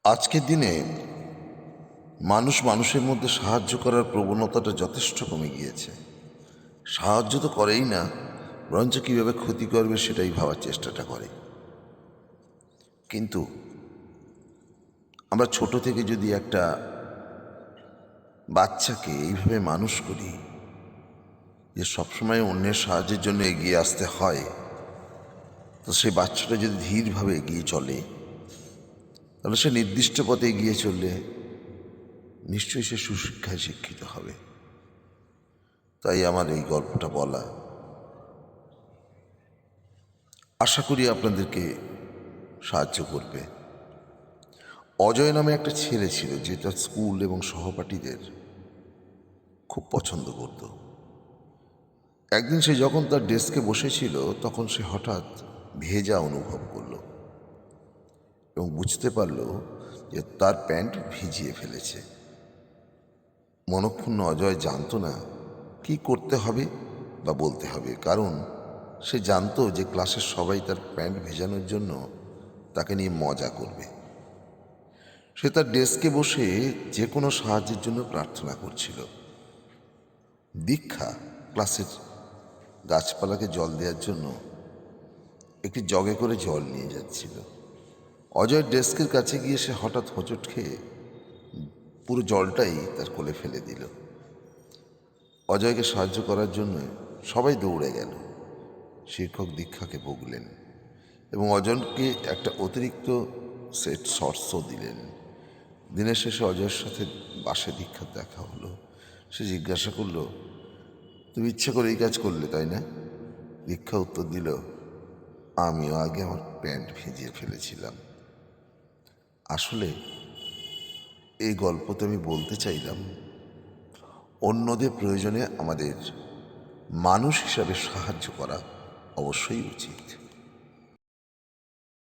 আজকের দিনে মানুষ মানুষের মধ্যে সাহায্য করার প্রবণতাটা যথেষ্ট কমে গিয়েছে। সাহায্য তো করেই না, বরঞ্চ কীভাবে ক্ষতি করবে সেটাই ভাবার চেষ্টাটা করে। কিন্তু আমরা ছোট থেকে যদি একটা বাচ্চাকে এইভাবে মানুষ করি যে সবসময় অন্যের সাহায্যের জন্য এগিয়ে আসতে হয়, তো সেই বাচ্চাটা যদি ধীরভাবে এগিয়ে চলে, তাহলে সে নির্দিষ্ট পথে এগিয়ে চললে নিশ্চয়ই সে সুশিক্ষায় শিক্ষিত হবে। তাই আমার এই গল্পটা বলা, আশা করি আপনাদেরকে সাহায্য করবে। অজয় নামে একটা ছেলে ছিল যে তার স্কুল এবং সহপাঠীদের খুব পছন্দ করত। একদিন সে যখন তার ডেস্কে বসেছিল, তখন সে হঠাৎ ভেজা অনুভব করল এবং বুঝতে পারল যে তার প্যান্ট ভিজিয়ে ফেলেছে। মনক্ষুণ্ণ অজয় জানত না কি করতে হবে বা বলতে হবে, কারণ সে জানতো যে ক্লাসের সবাই তার প্যান্ট ভেজানোর জন্য তাকে নিয়ে মজা করবে। সে তার ডেস্কে বসে যে কোনো সাহায্যের জন্য প্রার্থনা করছিল। দীক্ষা ক্লাসের গাছপালাকে জল দেওয়ার জন্য একটি জগে করে জল নিয়ে যাচ্ছিল। অজয়ের ডেস্কের কাছে গিয়ে সে হঠাৎ হোঁচট খেয়ে পুরো জলটাই তার কোলে ফেলে দিল। অজয়কে সাহায্য করার জন্য সবাই দৌড়ে গেল। শিক্ষক দীক্ষাকে বকলেন এবং অজয়কে একটা অতিরিক্ত সেট শর্টসও দিলেন। দিনের শেষে অজয়ের সাথে বাসে দীক্ষার দেখা হলো। সে জিজ্ঞাসা করল, তুমি ইচ্ছে করে এই কাজ করলে তাই না? দীক্ষা উত্তর দিল, আমিও আগে আমার প্যান্ট ভিজিয়ে ফেলেছিলাম। আসলে এই গল্পতে আমি বলতে চাইলাম, অন্যদের প্রয়োজনে আমাদের মানুষ হিসাবে সাহায্য করা অবশ্যই উচিত।